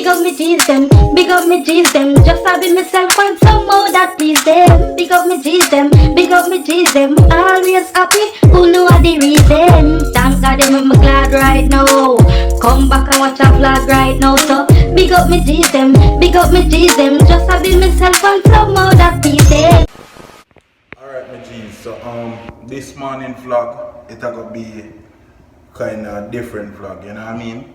up me G's them, big up me G's them. Just having myself find some more that please them. Big up me G's them, big up me G's them. Always happy, who know the reason? Thank God I'm glad right now. Come back and watch a vlog right now. So big up me G's them, big up me G's them. Just having myself find some more that please them. Alright my G's, so this morning vlog, it's gonna be kinda different vlog, you know what I mean?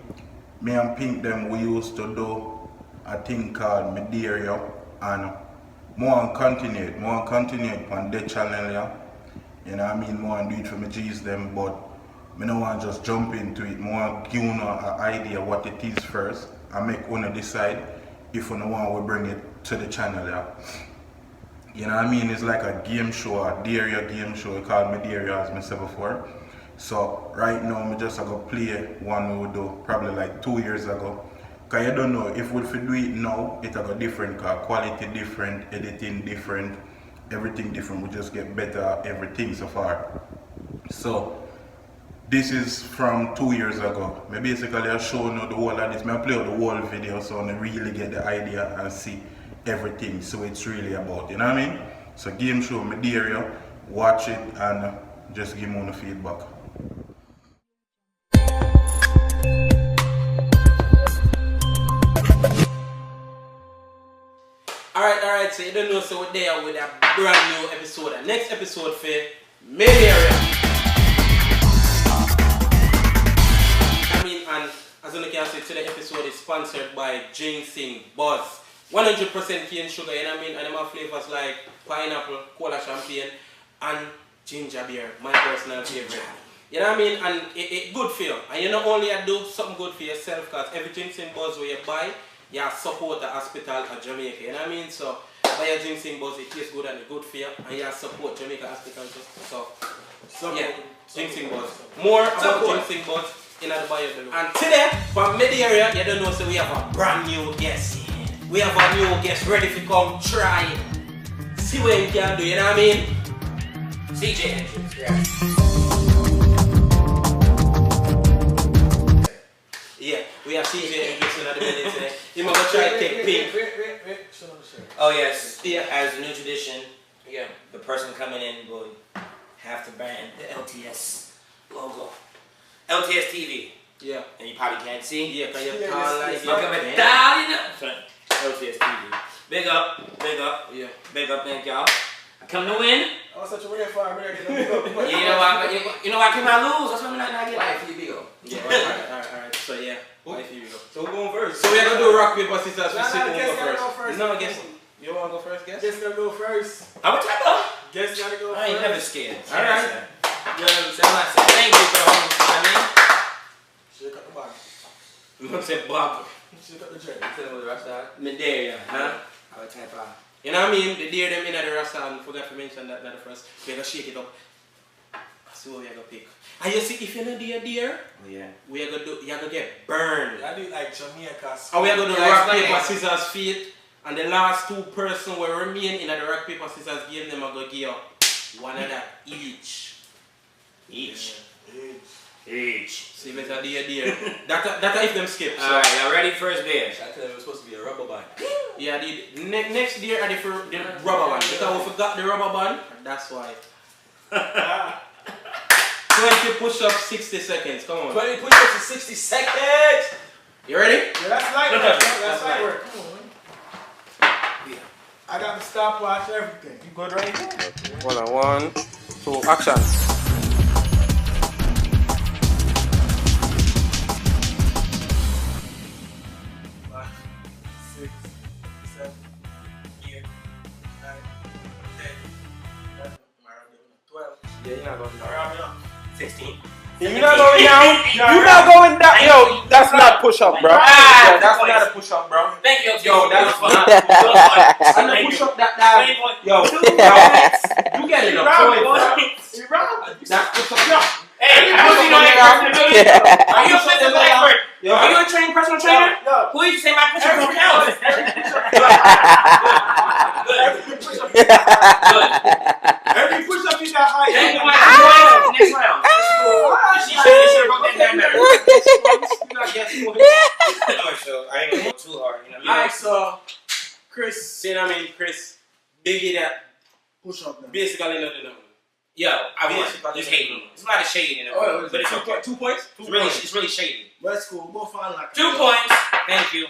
Me and Pink them, we used to do a thing called Medaria, and more continue on the channel, yeah. You know what I mean? More and do it for my G's them, but I don't want to just jump into it. More give you an idea what it is first and make one decide if you want to bring it to the channel, yeah. You know what I mean? It's like a game show, a Daria game show. We call me Daria, as I said before. So right now, I just going to play one we do probably like 2 years ago. Because you don't know, if we do it now, it's going to be different. Because quality different, editing different, everything different. We just get better at everything so far. So this is from 2 years ago. I basically I show you the whole of this. I play out the whole video so I really get the idea and see everything. So it's really about, you know what I mean? So game show Medaria, watch it and just give me the feedback. Alright, so you don't know, so we're there with a brand new episode. The next episode for Medaria. And as you can see, today's episode is sponsored by Ginseng Buzz. 100% cane sugar, you know what I mean? And my flavors like pineapple, cola champagne, and ginger beer, my personal favorite. You know what I mean? And it's good for you. And you not only do something good for yourself, because every Ginseng Buzz where you buy, you support the hospital at Jamaica. You know what I mean? So buy a Ginseng Buzz, it tastes good and it's good for you, and you support Jamaica Hospital. So yeah, Ginseng Buzz. More about Ginseng Buzz in the bio below. And today, from Medaria, you don't know, so we have a brand new guest. We have a new guest ready to come try it. See what you can do, you know what I mean? CJ Entrance, yeah, we have CJ Entrance in the building today. You're going to try to take Pink. Wait. Show them the shirt. Oh yes, yeah. As a new tradition, Yeah. the person coming in will have to brand the LTS logo. LTS TV. Yeah. And you probably can't see. Yeah, because you're tall like Look at it, darling. LTS TV. Big up. Yeah. Big up, thank y'all. I come to win. I was such a weird fire, but You know why I cannot lose. That's why I'm not getting Why it. if you go? Yeah, alright. So yeah. Why if you go? So we're going first. So we're gonna do rock, paper, scissors. Nah, guess gotta go first. No, guess. You wanna go first, guess? Guess gotta go first. How much I go? Guess gotta go first. I ain't never scared. Alright. You know what I'm saying? Thank you for the home. You know what I mean? Should've cut the bottom. You know what I'm saying? Bob. Should've cut the drink. Tell them what the rest of Medaria, huh? I will type out. You know what I mean? The deer them in the rasta, and forgot to mention that not the first. We're gonna shake it up. That's what we're gonna pick. And you see, if you're not deer, Oh yeah. we're gonna do, you're gonna get burned. I do like Jamaica. And we're gonna do Yeah, rock, explain paper, it. scissors, feet. And the last two person will remain in the rock, paper, scissors game, them are gonna give you one of that each. Each. See if it's a deer. That's if them skip. So. Alright, y'all ready? First beer. I tell them it was supposed to be a rubber band. Yeah, the next deer are the rubber band. Because we forgot the rubber band, that's why. 20 push-ups, 60 seconds. Come on. 20 push-ups in 60 seconds. You ready? Yeah, that's light work. That's light work. Come on, man. Yeah. I got the stopwatch, everything. You good right here? Hold on, 1, 2, action. 6, 7, 8, 9, 10, 11, 12. Yeah, you're not going Round it up. 16. You're not going down. You're not going down. Yo, that's not push-up, bro. Ah, Yo, that's not a push-up, bro. Thank you. Yo, that's not. I'm gonna push up that down. Yo, you get it up. You round. That's push-up. Hey, Are you Are you a trained personal trainer? No. Who you say my push-up don't count? Every push-up you got high. Next round. She should have wrote that down better. You not guess points. So I ain't gonna go too hard. You know what I mean? Alright, so Chris, See what I mean, Chris? Biggie that push up now. basically nothing. Yo, I won. Basically, Just hating. There's a lot of shade in it, Oh, but it's okay. 2 points? It's really shady. But it's cool. Both unlocked. 2 points. Thank you.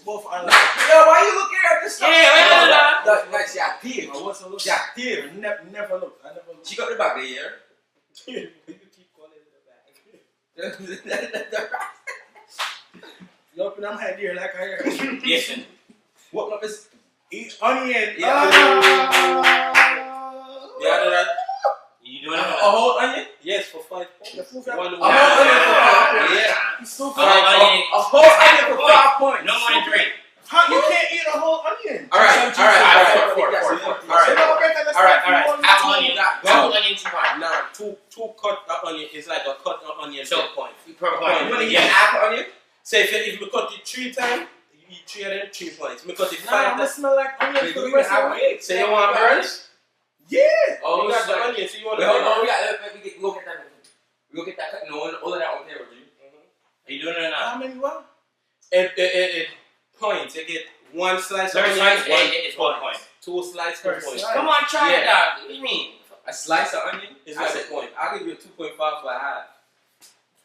Both unlocked. Yo, why you looking at this stuff? Yeah, Like she active. I was a look. She active. Never looked. I never looked. She got the back there. You keep calling it the back. You open them head here like I heard. Yes. What up is? Eat onion. Yeah. Yeah, I do that. You doing it? A whole onion? Yes, for 5 points. The food One factory. one. Yeah. It's so A fun. whole onion for 5 points. No more than 3. How you can't eat a whole onion? Alright. Four. Alright. Half onion. Double onion, 2 points. Nah, two cut onion is like a cut onion So, 10 points. Per point. You wanna eat Yeah. half an onion? So if we cut it 3 times, you eat 3 of them, 3 points. We cut it 5 Nah, I'm gonna times. smell like onion Wait, for do the we rest have of the onion? week. So you want burns? Yeah. Oh, You got the shit. onion, so you want Wait, the hold on. burns. We go get that. We go get that. No, all of that on table, G. Are you doing it or How not? many what? It points. You get 1 slice of Third onion, slice, it's 1 point. 2 slices, First 1 point. slice. Come on, try it Yeah. out. What do you mean? A slice of onion? It's I like said, a point. I'll give you a 2.5 for a half.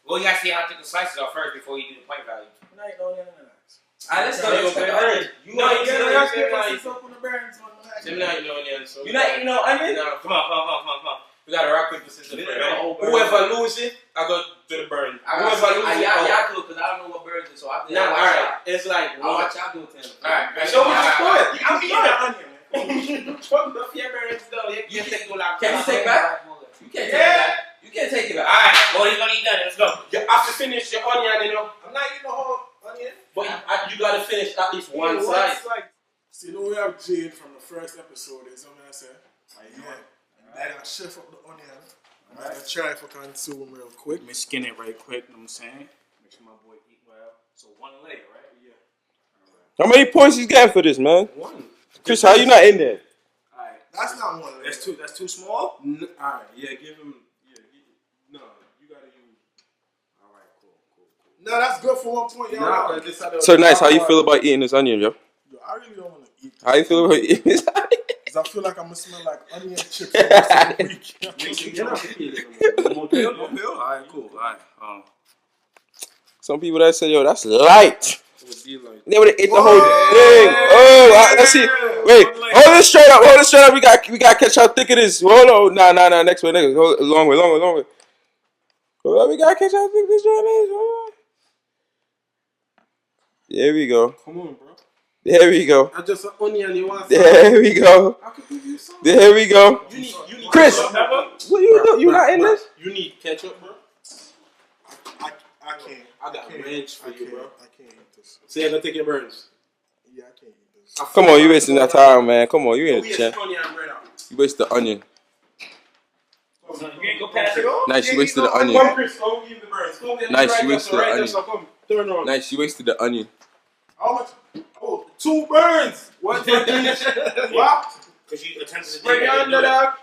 Well, you gotta see how thick the slices are first before you do the point value. No, you don't need none of that. Alright, let's go. Yeah, Let's okay. cut the onion. You No, want you to get get it. it? You're not eating onion, so You not eating no onion? No. Come on. We got a rock paper scissors. Yeah, Right? yeah. Whoever loses it, I go to the burn. Whoever loses it, y'all do it because I don't know what birds is, so I Nah, alright. It's like I'll one. watch y'all do it to him. Alright. So we just do it. I'm eating an onion, man. Fuck the fear burns though. You can take go like. Can you take back? You can't take it Yeah. back. You can't take it back. Alright, well, he's gonna eat that. Let's go. You have to finish your onion, you know. I'm not eating the whole onion. But you gotta finish at least one side. See, you know we have Jade from the first episode. Is something I said. I'm gonna chef up the onion. I'm gonna try if I can consume real quick. Let me skin it right quick. You know what I'm saying? Make sure my boy eat well. So 1 layer, right? Yeah. How many points he's getting for this, man? 1. Chris, how you not in there? Alright. That's not one. That's too small? Alright, yeah, give him. No, you gotta use. Alright, cool. No, that's good for 1 point. Nah, Y'all. but this other. So nice. How you feel about eating this onion, yo? Yo, I really don't want to eat. How you feel about eating this onion? Cause I feel like I'm gonna smell like onion chips for the rest of the week. You're not feeling it. Alright, cool. Alright. Some people that say, yo, that's light. It would be like. They would have ate the whole thing. Oh, let's see. Wait, hold it straight up. We got to catch how thick it is. Hold on. Nah. Next way. Hold it. Long way. Hold on. We got to catch how thick this joint is. Hold on. There we go. Come on, bro. There we go. I just an onion you want. There we go. I could give you some. There we go. You need Chris, ketchup. what you do? You not in this? You need ketchup, bro. I can't. I got ranch for you, bro. I can't eat this. So you're gonna take your burns. Yeah, I can't eat this. Come on, you wasting that time, man. Come on, you in the Waste chat. onion and bread out. You wasted the onion. You ain't go past it. Nice, you wasted the Come, onion. Chris, come give me the burns. Come get Nice, right you up, wasted the right up, onion. so come, turn on. Nice, you wasted the onion. How much? Oh, 2 burns. What for each? what? Because you attempted to do Spread your that. hand, dog.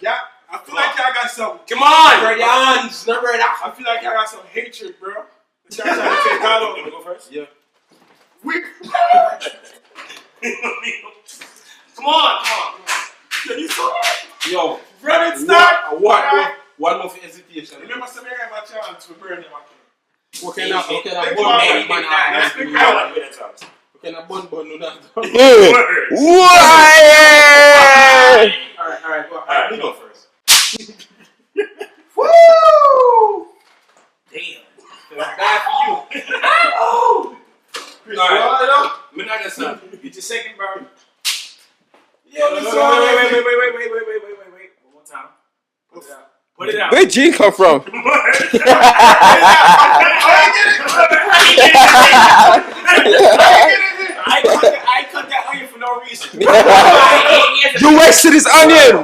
Yeah, I feel like y'all got some. Come on! Spread your hands, not bread out. I feel like y'all got some hatred, bro. Y'all trying to take all over. Go first? Yeah. We. Come on! Can you saw it? Yo, Run it, start. one more for hesitation. Remember, some have my chance for burning my king. What kind of Maybe bun not. I don't like doing that sometimes. What kind of bun no that? Why? Alright, go. Alright, you go first. Woo! Damn. Bad for you. Oh! Alright. We're not gonna stop. Get your second, bro. Yeah, Wait. let's One more time. Put it out. Where Gene come from? I cut that onion for no reason. You wasted his onion.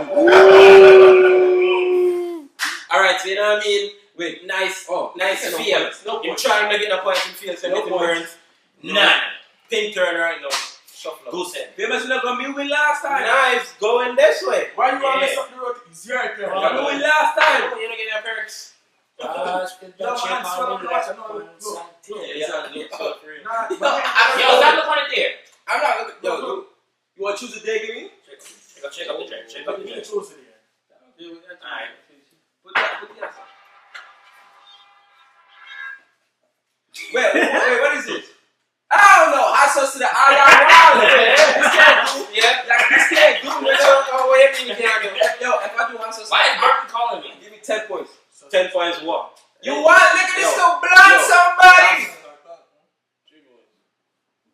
Alright, so you know what I mean? With nice feel. You're trying to get the point in feel, so no burns. None. Pin turn right now. Shuffle. Goose head. Famous not gonna be win last time. Knives going this way. Why you want to Yeah. mess up the road? It's your turn. You win last time. You don't get that perks. Stop looking on it there. I'm not looking. Yo, you want to choose a day, give me? Check up the drink. Check up the drink. Choose it here. Alright. Put the answer. Wait, what is this? I don't know. Hot sauce to the eye. This can't do it. What you mean you can't do it? Yo, if I do hot sauce, Why is Burton calling me? give me 10 points. 10 points what? You want? Look at this to blind somebody.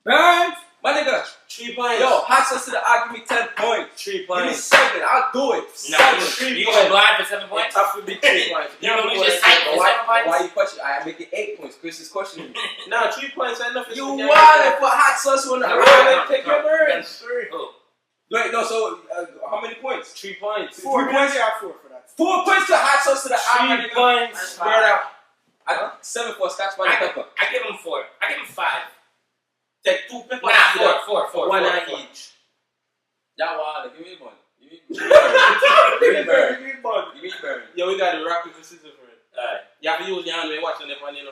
Burn. My nigga. 3 points. Yo, hot sauce to the eye. Give me 10 points. 3 Give me points. 7. I'll do it. No, 7. you going blind for 7 points? Tough to be 3 points. You know we just typed for 7 points? Why you question? I make it 8 points. Chris is questioning me. Nah, 3 points ain't nothing. You want to put hot sauce on the eye? Take your word. Oh. Wait, no. So how many points? 3 points. 4 points. You have 4 for that. 4 points to hot sauce to the eye. 3 points. Spread out. 7 for scotch bonnet pepper. I give him 4. I give him 5. Take 2 peppers. Nah, 4. 1 eye each. Y'all wild. Give me one. Give me burn. Give me burn. Yo, we got the rock, paper, scissors for it. Alright. You have to use your hand when you're watching that one, you know.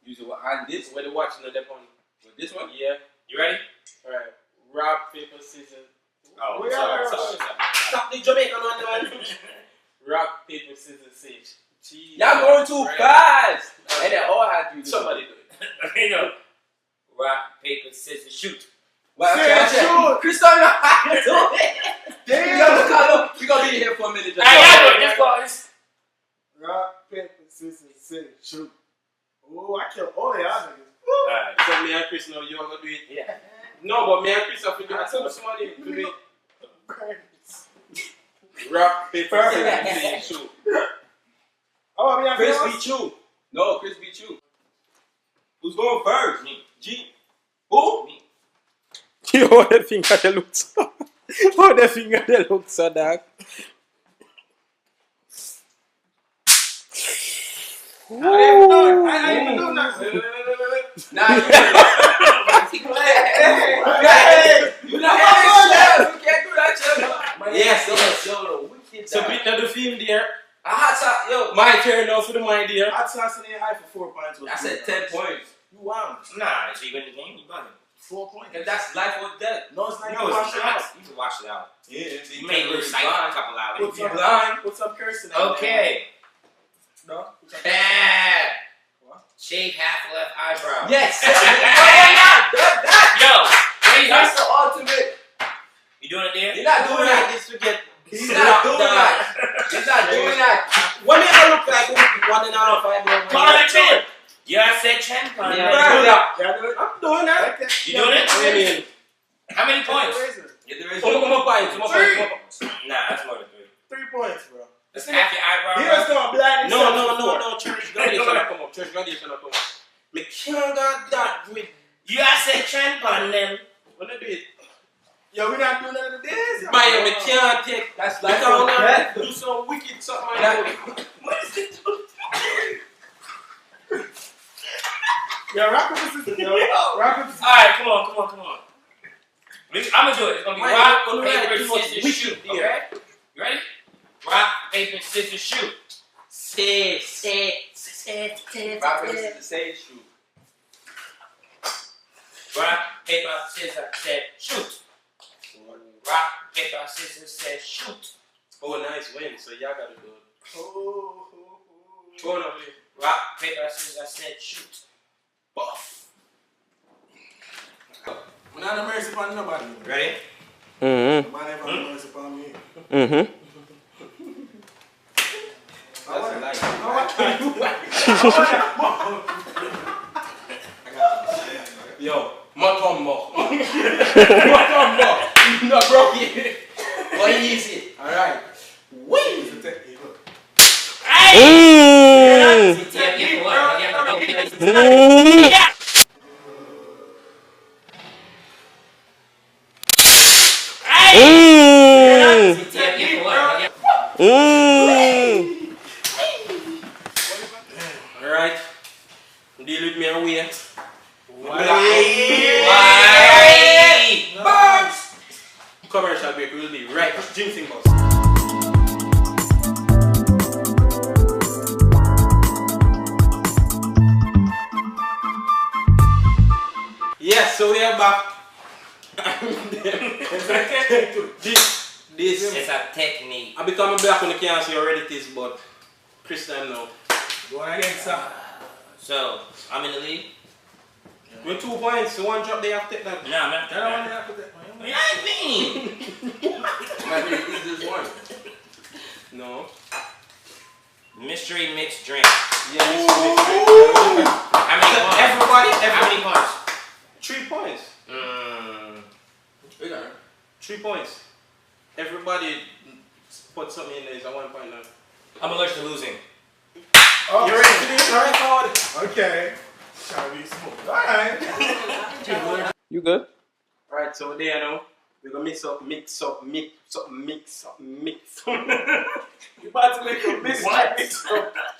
Use it on this. When you're watching that one. With this one? Yeah. You ready? Alright. Rock, paper, scissors. Oh, We sorry. are- Stop the Jamaican one, man. Rock, paper, scissors, sage. Jeez. Y'all going too fast. And they all had to do this. Somebody do it. Okay, no. Rock, paper, scissors, shoot. Well, Shoot. Chris don't know how to do it. Damn. Yo, look, we gonna be here for a minute. Just I got it. Just go. Rock, paper, scissors, scissors, shoot. Oh, I killed all the y'all niggas. Alright. So me and Chris know you are going to do it. Yeah. No, but me and Chris have to do it. I tell somebody to do it. Burns. Rock, paper, scissors, shoot. Oh, yeah, Chris Chris beat you. No, Chris beat you. Who's going first? Me. G. Who? Me. Yo, that finger they look so. Oh, that finger they look so dark. I ain't even doing nothing. Nah, you not chef. You can't do that, chef. Yes. Yo, wicked. So, beat the film there. A hot sauce, yo. My turn now for the my dear. Hot sauce in the eye for 4 points. I said 10 points. You wow. Nah, so you win the game, you bugging. 4 points. And that's life or death. No, it's not. No, You it's wash it out. not. You can wash it out. Yeah. You may lose sight for a couple hours. Put some blind. Put some cursing. Okay. No. Put some- Yeah. What? Shave half left eyebrow. Yes. Yo, raise That's your. the ultimate. You doing it there? You're not doing that. This to get. He's not doing that. He's not doing that. When you look like 1.5 Come on, chin. Yeah, I said chin. Come on. Yeah. Yeah, do it. I'm doing that. Okay. You doing it? What do you mean? How many points? Get the razor. Come on, points. Nah, that's more than 3. 3 points, bro. That's half your eyebrow. He was going blind. No. Church graduation come up. Church graduation come up. Me can't got that with. You I said chin on them. When I do it, Yo, we not doing none of this. Maya, me can't take. That's Like life I or death. wanna do some wicked something like that. What is it? Yo, rock with the system, yo. Rock with the Alright, come on. I'm gonna do it. It's gonna be Why rock, you- paper, too much scissors, wicked shoot. here. Okay? You ready? Rock, paper, scissors, shoot. Rock, paper, scissors, say shoot. Rock, paper, scissors, said shoot. Rock, paper, scissors, said shoot. Oh, nice win. So y'all gotta do it. Oh. Go on over here. Rock, paper, scissors, said shoot. Buff. I'm not a mercy upon nobody. Ready? Mm-hmm. Man, never have mercy upon me. Mm-hmm. That's a I want Yo, Matombo. Matombo. No, bro. What is it? Alright. Wait. Hey! Mm. Yeah, what? Mm. Yeah. Hey! Mm. Yeah, what? Mm. Alright. Deal with me and wait. Why? Commercial break will be right. Ginseng boss. Yes, so we are back. this It's a technique. I become black when you can't see already it is, but Chris time now. Go on again, sir. So, I'm in the lead. With 2 points, so one drop they have to take that. Nah, man. I don't want to have to take my What you mean? Might be the easiest one. No. Mystery mixed drink. Yeah, How many points? everybody, How many points? 3 points. We got it. 3 points. Everybody put something in there, it's a 1 point now. I'm allergic to losing. Oh, You ready to do this? Alright, okay. Shall we smoke? Alright. You good? Alright, so there now. We're gonna mix up. You about to make a mix of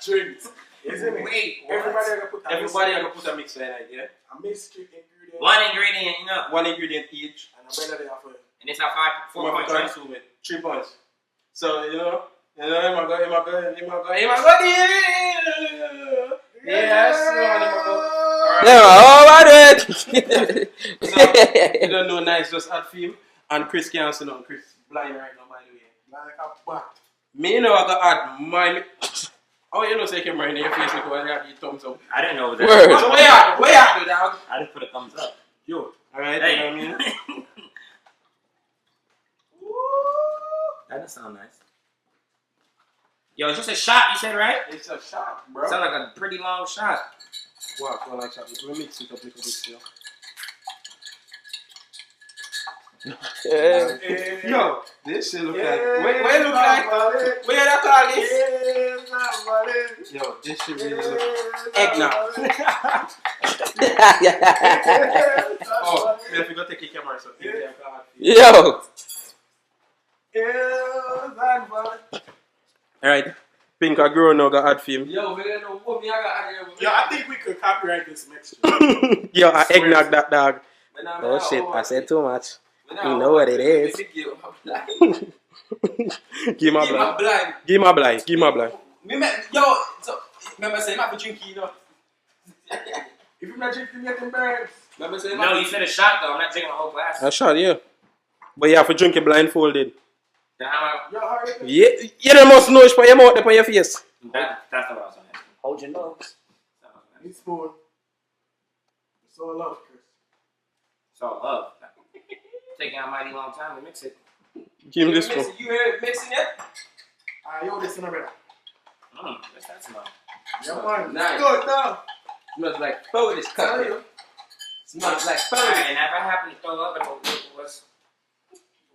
drinks. Isn't it? Wait, Everybody gonna put a Everybody gonna put a mixer in it, yeah? a mystery ingredient. one ingredient, you know. 1 ingredient each. And I'm better than offer. And it's a 4 point One drink. consume it. 3 points. So him I go. Yes, him I go. Yeah, all right. So, you don't know nice, just add film. And Chris can't see nothing. Chris blind right now, by the way. Like a bat. Me know I got add my. Oh, you know, say camera in your face because I got your thumbs up. I didn't know that. Word. So where you do, dog? I just put a thumbs up. Yo, alright, Hey. you know what I mean? That does sound nice. Yo, it's just a shot, you said, right? It's a shot, bro. Sound like a pretty long shot. Wow, I like shot. Let me mix it up a little bit still. Yeah. Yo, this shit look like. Where it look like? Where that call this? Yo, this shit really look. Eggnog. Oh, we have to go take a camera so you can call it. Yo. Alright. Pink or girl now got add film. Yo, we don't know what me I got out Yo, I think we could copyright this mixture. Yo, I eggnog that dog. here. Oh shit, I said too much. You know what it is. Give him a blind. blind. Give him a blind. Give him a blind. Yo, so, remember saying not for drinking, you know? If you're not drinking, you're getting burned. Remember saying No, you said a shot, though. I'm not drinking a whole glass. A shot, yeah. But you have to drink it blindfolded. Then how Yo, how are you? Yeah, you don't must know it's for your mouth, on your face. that's not what I was asking. Hold your nose. Need spoon. It's all love, Chris. It's all love. Taking a mighty long time to mix it. Give him this one. You heard mixing it? Yo, this in a minute. What's that smell? Yeah, man. Nice. Good, now. Smells like Polish coffee. Smells like Polish. Alright, and if I happen to throw up and what's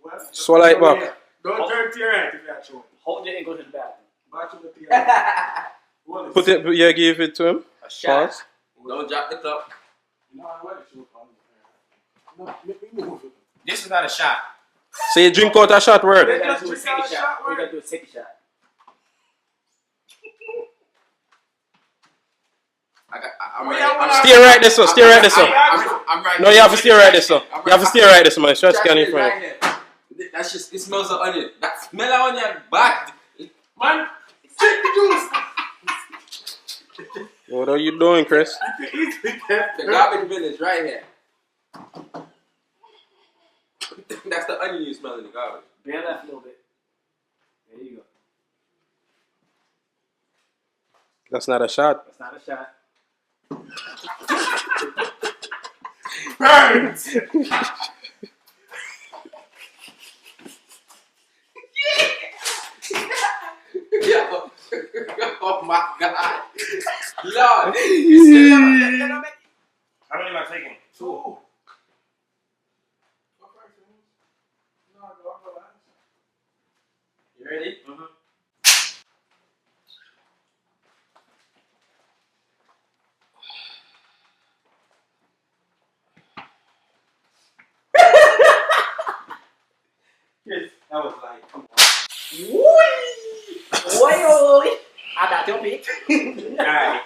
Well, Swallow it back. Don't turn to your right if you're chewing. hold it and go to the bathroom. Back to the theater. Put it, yeah, give it to him. A shot. Pause. Don't drop the cup. No, I want to chew. No, let me move it. This is not a shot. So you drink out a shot word. We gotta do a Just second a shot, shot. We right? gotta do a second shot. I'm Wait, right. I wanna- Steer right this one, steer right this one. I'm right. No, you have to steer right this one. You have to steer right this one. Shot scan in front. That's just, it smells of onion. That smell of onion bad. Man, take the juice. What are you doing, Chris? The garbage bin is right here. That's the onion you smell in the garbage. Bear left a little bit. There you go. That's not a shot. That's not a shot. Burns. Yo. Oh my God. Lord. You still never- How many am I taking? 2. You ready? Mm-hmm. Chris, that was like, come on. Oi! I got your pick. Alright.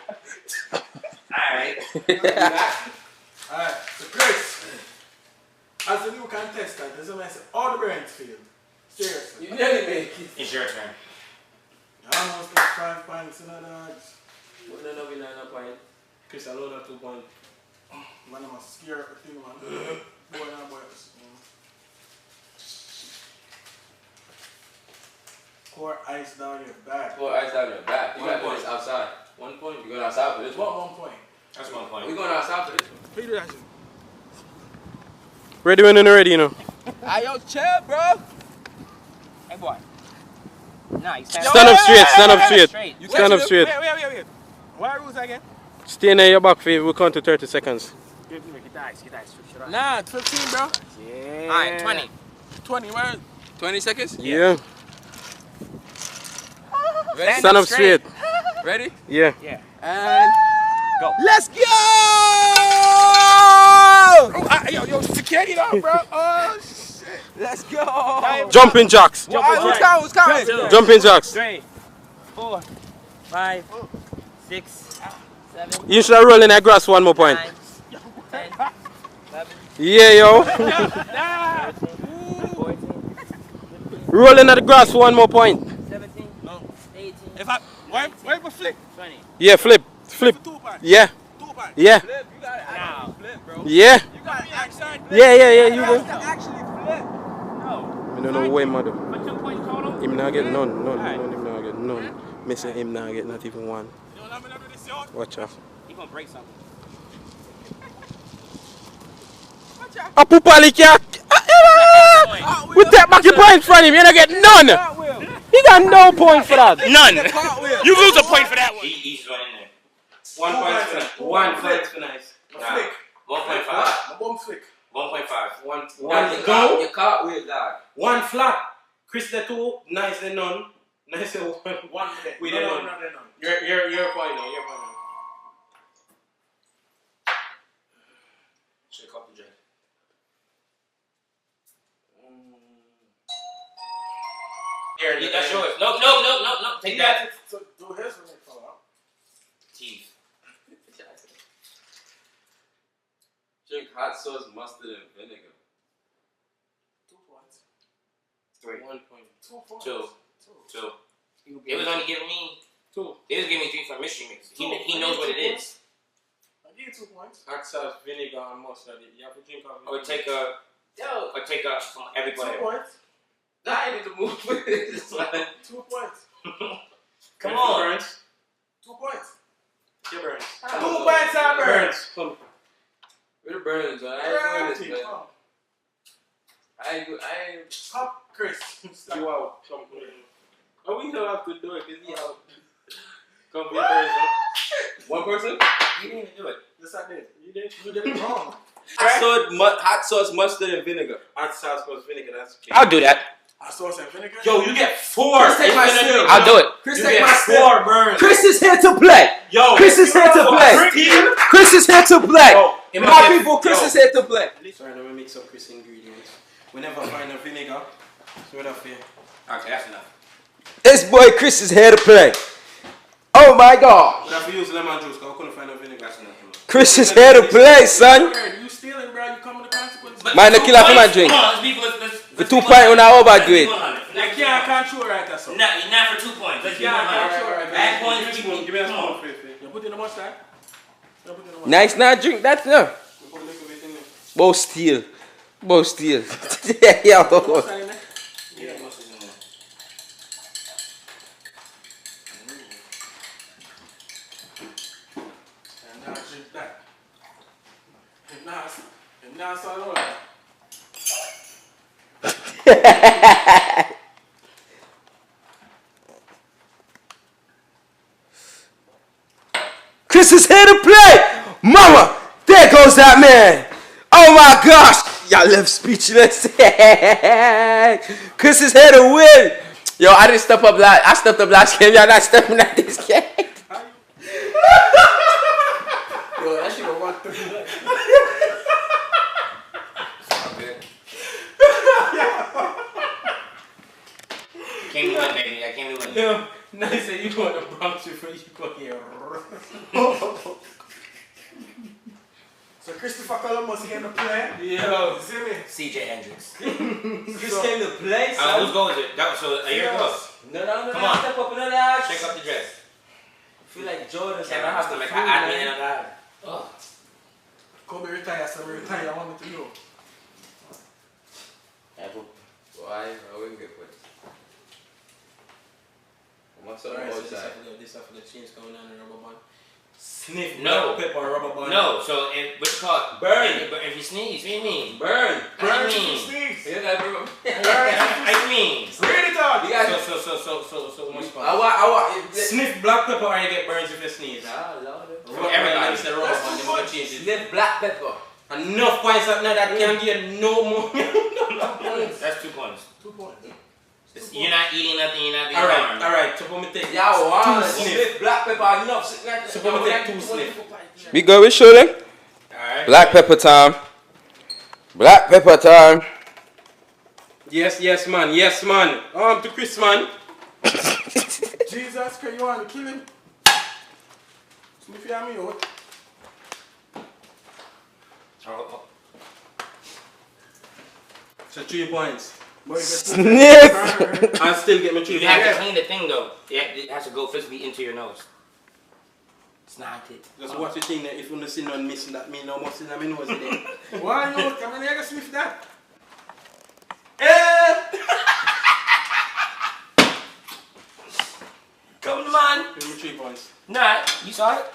Alright. Alright, so Chris, as the new contestant, there's a message. All the brains field. Seriously. You nearly make it. It's your turn. I almost got 5 points in the dogs. No, we're not point. Chris, I load up 2 points. Man, I'm scared of the thing, man. Boy, and boys. Pour ice down your back. Pour ice down your back. You gotta do this outside. 1 point. You going outside for this one? What 1 point? That's 1 point. We going outside for this one. How you do that shit? Ready when you're ready, you know. Hey, yo, chill, bro. Hey, boy. Nah, you stand Stand up straight, stand up straight. You Stand up straight. Wait. What are rules again? Stay near your back for we'll count to 30 seconds. Get ice. Nah, 15, bro. Yeah. Alright, 20. 20, where? 20 seconds? Yeah. Ready? Stand up straight. Ready? Yeah. And Go. let's go! Yo, security now, bro. Oh, shit. Let's go! Jumping jacks. Who's coming? Jumping jacks. 3, 4, 5, 6, 7, You should have rolled in that grass 1 more point. 9, 10, 11, Yeah, yo. 13, 14, Roll in the grass 1 more point. 17, 18, If I, why if I flick? 20. Yeah, flip. Flip. For 2 points. Yeah. 2 points. Yeah. Flip, you gotta actually flip, bro. Yeah. You got to actually flip. Yeah, you go. Actually flip. No. I don't know way, mother. For 2 points total? Him not get none. Him not get none. Me say him not get not even 1. You know what I'm gonna do this, yo? Watch out. He gonna break something. A poopali cat. We take back your point from him. You don't get none. He got no point for that. None. You lose a point for that one. He's one in there. 1 point for nice. 1 point for nice. Flick. 1.5. My bum flick. 1.5. One Go. Your cartwheel, dog. 1 flat. Chris the 2. Nice the none. Nice the 1. 1 minute. We No. Your point now. Your point now. Shake up the jet. Here, That's yours. No. Take that. So do his when they fall out. Teeth. Drink hot sauce, mustard, and vinegar. 2 points. 3. 1 point. 2 points. 2. 2. It was only giving me 2. It was giving me 3 for mystery mix. He knows what it is. I give you 2 points. Hot sauce, vinegar, and mustard. You have to drink of it. Or take a from 2 everybody. points. Nah, I need to move with this one. 2 points. Come on. Burns. 2 points. Your burns. 2 points, I burn. Burns. Come. Where the burns, man? I ain't doing this, man. I ain't. Hop, Chris. You out. Come. Oh, we don't have to do it because he out. Come, your burns. One person? You didn't even do it. Yes, I did. You did. You did it wrong. Hot sauce, mustard, and vinegar. Hot sauce plus vinegar. That's okay. I'll do that. Hot sauce and vinegar. Yo, you get 4. Chris, take my sip. I'll do it. Chris, You take get my sip. 4 burns. Chris is here to play. Yo, Chris is here to play. Chris is here to play. Yo, in My people, Chris is here to play. Sorry, let me mix up Chris ingredients. We never find a vinegar. So what I feel. Okay, that's enough. This boy Chris is here to play. Oh my God. But if you use lemon juice, because I couldn't find a vinegar. That's enough. Chris is here to play, son. You stealing, bro. You come with the consequences. Man, the killer for my drink. Come on, let's For 2 points, when I overdo it. You can't control right there, so. Not for 2 points. Let's be Yeah, 100. Add points. Give me a Come small on. face. You put in the mustard. You put in the mustard. Nice, now drink that, no. You put a little bit in there. Bow steel. Bow steel. Yeah, Mustard in there. Yeah, mustard's in there. And now drink that. And now it's all over. Chris is here to play. Mama, there goes that man. Oh my gosh. Y'all left speechless. Chris is here to win. Yo, I didn't step up last. I stepped up last game. Y'all not stepping at this game. Yo, that shit gonna run through. Can't be win, baby. I can't be win. Yo, nice that you go to Bronx before you go here. So Christopher Columbus came to play. Yo. See me? CJ Hendricks. Chris came to play, Whose goal is it? That was so a year ago. No, Come on. step up another action. Shake up the dress. I feel like Jordan. Can't I have to make an admin and a guy. Kobe retire, so retire. I want me to know. Why? I wouldn't get put. What's up Alright, so outside? this after the change coming down the rubber band. Sniff No. black pepper rubber band. No, so what's it called? Burn. If you sneeze, what do you mean? Burn. Burn I if you mean. sneeze. You gotta burn. I mean. Really talk. You gotta. So much fun. I want. Sniff black pepper or you get burns if you sneeze. Ah, Lord. Everybody said rubber That's band, too they might much. change it. Sniff black pepper. Enough points up now that can get no more. That's 2 points. 2 points. You're not eating nothing, you're not being harmed. Alright, so let me take Yeah, wow. two sniff. Sniff black pepper enough. So let me take 2 sniff. We go with shooting. Alright. Black pepper time. Black pepper time. Yes man. To Chris man. Jesus Christ, you want to kill him? Sniff you me out. So 3 points. Boy, you get Sniff. I still get my 3 You have points. to clean the thing though. Yeah, it has to go physically into your nose. It's not it. Just watch the thing that if you don't see none missing, that mean no more in my nose today. Why you? Come on, you can sniff that. Come on. Give me 3 points. Nah, you saw it?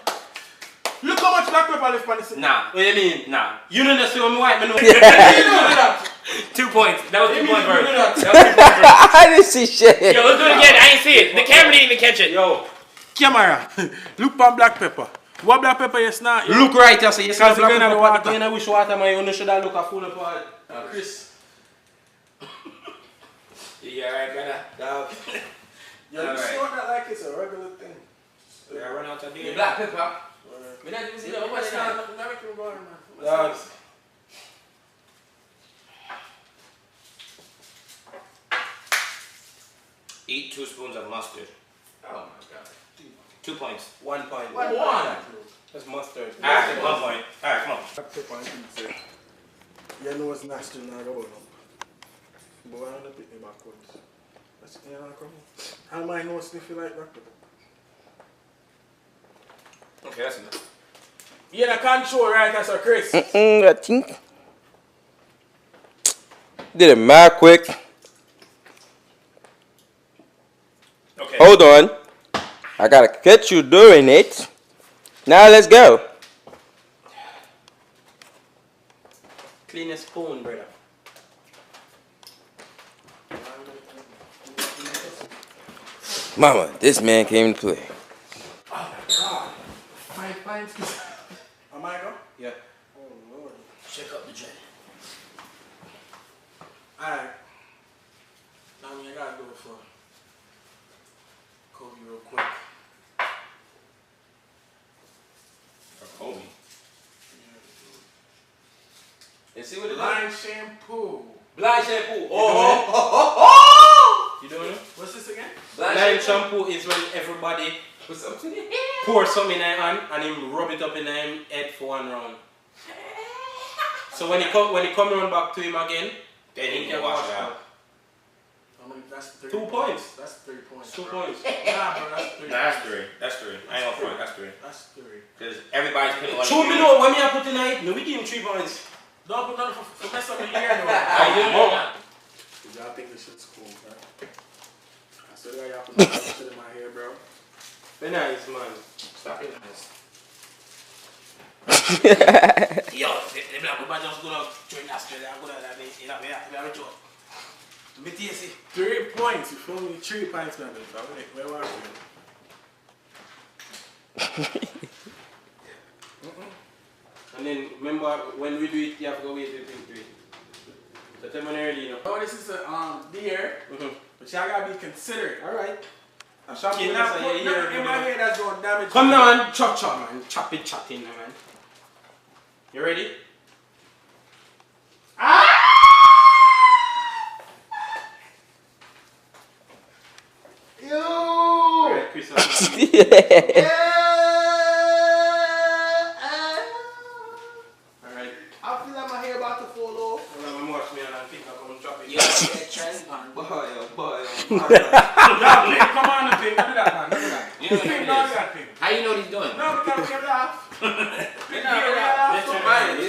Look how much black pepper left on the sink. Nah. What do you mean? Nah. You know that so I'm white, man. 2 points. That was 2 points You first. know that. That was 2 points first. I didn't see shit. Yo, let's do it again. I ain't see it. The camera didn't even catch it. Yo, Camera. Look on black pepper. What black pepper you snap? look right here, so you see Because the black you're pepper gonna pot, water. going to wish water, man, you should have look a full apart. Chris. Yeah, alright, brother. Dog. You snort that like it's a regular thing. Yeah, I run out of The beer. black pepper. We not even see that. What's that? Dog. Eat 2 spoons of mustard. Oh my God. 2 points. 1 point. One. That's mustard. Alright, 1 point. Alright, come on. Black pepper and pizza. You know it's nasty now, go on. But why don't pick me backwards? That's you know, come on. How am I know sniff you like black pepper? Okay, that's enough. You're in control, right? That's a Chris. I think. Did it mad quick. Okay. Hold on. I gotta catch you doing it. Now let's go. Clean a spoon, brother. Mama, this man came to play. Oh my God. 5 pints. Am I go? Yeah. Oh Lord. Check up the joint. Alright. Now I gotta go for Kobe real quick. Kobe. You see what it is? Line shampoo. Blind shampoo. You don't know? What's this again? Blind Lime shampoo is when everybody Put something in pour some in their hand and him rub it up in him head for 1 round. So when he come run back to him again, Then he can wash it out. How many? That's 3 2 points. That's 3 points. 2 bro. points. Nah, bro, that's 3. Nah, that's 3. That's 3. I ain't gonna front. That's 3. That's 3. Because everybody's putting one. Show me know when me I put in it, no we give him 3 points. Don't put nothing for mess up the hair, though. I do know. Y'all think this shit's cool, bro? I said y'all put that shit in my hair, bro. Very nice, man. Stop it. Yo, the black people just gonna join Australia. I'm gonna have it. You know, we have a job. To be tasty. 3 points. You feel me? 3 points, man. Where were you? And then remember when we do it, you have to go wait till we do it. So tell me early, you know. Oh, this is a deer, but y'all gotta be considerate. Alright. You're not putting nothing in my hair that's gonna damage. Come now man, chop man. Chop it in there, man. You ready? Yo! Alright, Chris. Alright. I feel like my hair about to fall off. Well, I'm watch me and I think I'm gonna chop it. You gotta get trend on. Boy. Y'all play, come on, the pig. Look at that, man. Look at that. You know what Pig, it no, is. that pig. How you know what he's doing? No, because we have laugh. Let's turn around. Man, you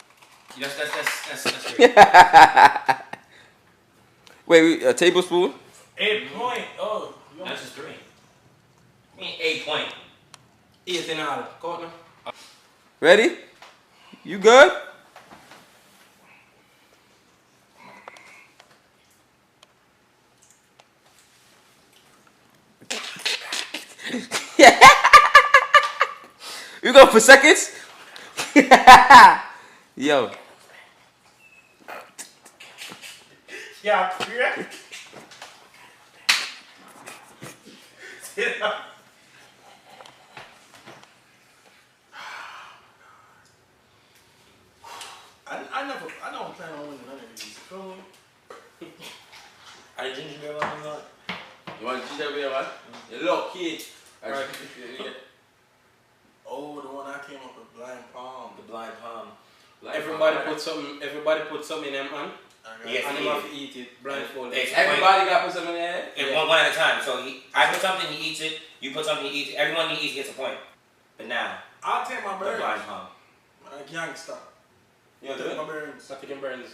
That's Wait, a tablespoon? 8 point. Oh, That's just 3. I mean 8 point. 8 in all. Count now. Ready? You good? You go for seconds? Yo. yeah. I don't plan on winning none of these. Feel me? Are the ginger beer ones on? You want ginger beer, man? You little kid. Right. Oh, the one I came up with, blind palm. The blind palm. Everybody put something in them hand. Yes, And them have to eat it blindfolded. Everybody got put something in there? Yeah. One at a time. So I put something, he eats it. You put something, he eats it. Everyone he eats gets a point. But now, I'll take my the bearings. blind palm. Gangsta. You know, Take my bearings. Not taking burns.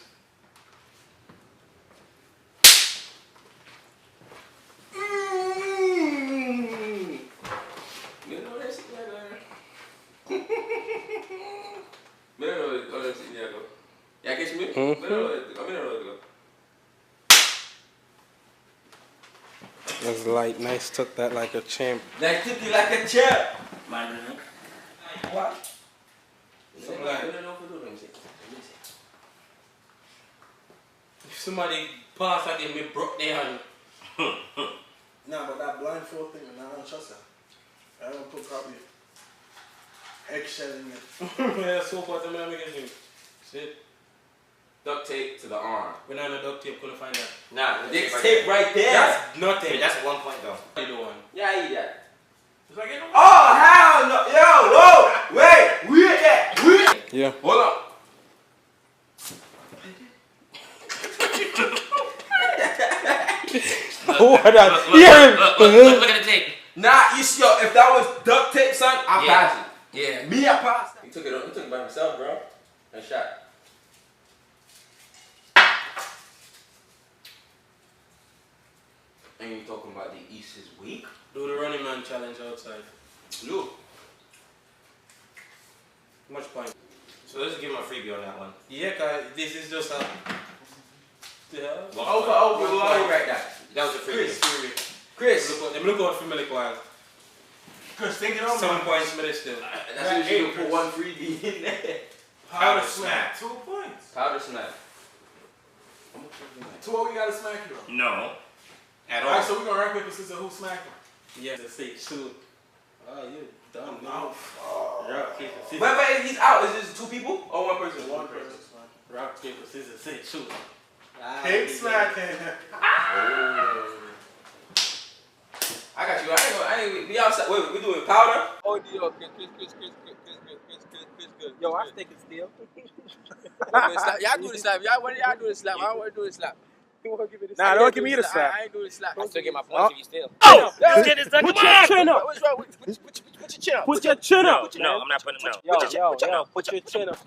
You know that shit there. Mira lo shit there go. Ya que me? Mira lo go. That's light. Nice. Took that like a champ. Like took you like a champ. Mine, What? Something like that. If somebody pass again, me broke their hand. Nah, but that blindfold thing, I don't trust that. I don't put probably eggshell in it. Yeah, so far, I'm not making it. Shit. Duct tape to the arm. When I know duct tape, couldn't find that. Nah, It's tape right there. That's nothing. Hey, that's a 1 point though. You do one. Yeah, I eat that. It's like, Oh, hell no. Yo, whoa. Wait. Weird that. Weird. yeah. Hold on. Look at the tape. Nah, you see, yo, if that was duct tape, son, I Yeah. pass it. Yeah. Me, I passed it. He took it by himself, bro. And shot. And you talking about the East is weak? Do the running man challenge outside. Look. Much point. So let's give him a freebie on that one. Yeah, cause this is just a. Yeah. Over right now. That was a freebie. Chris. Look out for me like while. Chris, think it over. 7 points, but it's still. That's what you put one freebie in there. Powder smack. 2 points. Powder smack. So what we gotta smack you on? No. At all. Alright, so we're gonna rock paper scissors. Who smack him? Yeah, let's see. Shoot. Oh, you dumb. No. Rock, paper, scissors. But he's out. Is this 2 people or 1 person? One person. Rock, paper, scissors, say, shoot. Cake smacking. I got you. I ain't. We outside. Wait, we doing powder? Oh, deal. Chris, good. Yo, I think it's still. Y'all do the slap. When y'all do the slap? I don't want to do the slap. Nah, don't give me the slap. I ain't doing the slap. I still get my points if you steal. Oh! Let's get this done. Put Come your on. chin up. What's wrong? Put your chin up. Put your chin up. No, I'm not putting them Yo, down. yo, put your chin up.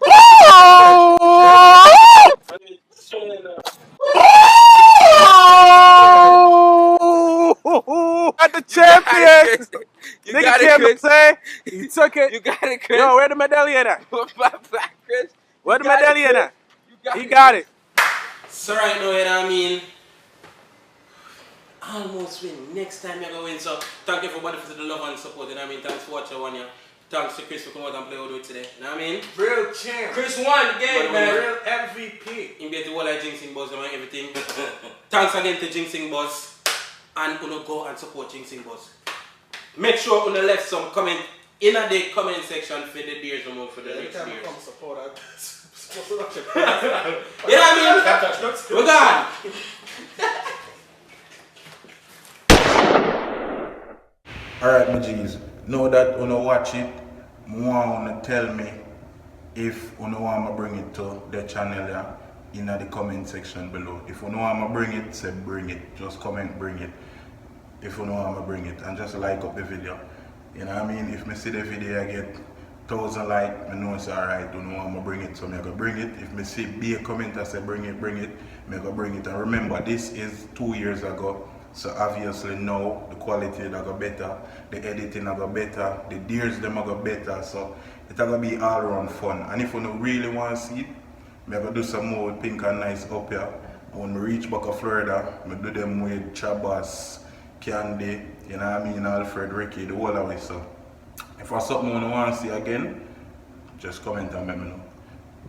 At the champion. You Nigga got it, came to Chris. play. He took it. You got it, Chris. Yo, where the medallion at? Chris. Where the You got it, medallion Chris. at? You He got it. So right now, you know what I mean? Almost win. Next time you're going to win. So thank you everybody for the love and support. You know what I mean? Thanks for watching one year. Thanks to Chris for coming out and play with it today. You know what I mean? Real champ. Chris won the game, man. Real MVP. In beat the whole like Jinxing Buzz and everything. Thanks again to Jinxing Buzz. And you go and support Jinxing Buzz. Make sure you left some comment in the comment section for the beers no more for the next Anytime beers. I come support, I You know what I mean? We're gone. Alright, my G's. Know that when you watch it, I want to tell me if you want to bring it to the channel yeah, in the comment section below. If you want to bring it, say bring it. Just comment, bring it. If you want to bring it. And just like up the video. You know what I mean? If I see the video, I get 1,000 like, I know it's alright, don't know how I'm gonna bring it, so I'm gonna bring it. If me see be a comment I say bring it, I'm gonna bring it. And remember, this is 2 years ago, so obviously now the quality that got better, the editing that got better, the deers them got better, so it's gonna be all around fun. And if you don't really want to see it, I'm gonna do some more with Pink and Nice up here. And when we reach back to Florida, I do them with Chabas, Candy, you know what I mean, Alfred, Ricky, the whole of it. So if there's something you want to see again, just comment and let me know.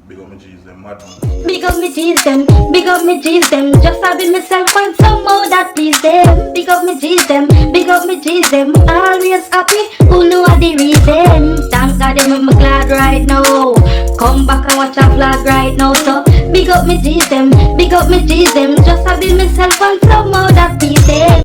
Big up my G's them, mad man. Big up me G's them, big up me G's them. Just having myself and some more that please them. Big up me G's them, big up me G's them. Always happy, who know the reason. Thank God I'm glad right now. Come back and watch a vlog right now. So big up me G's them, big up me G's them. Just having myself and some more that please them.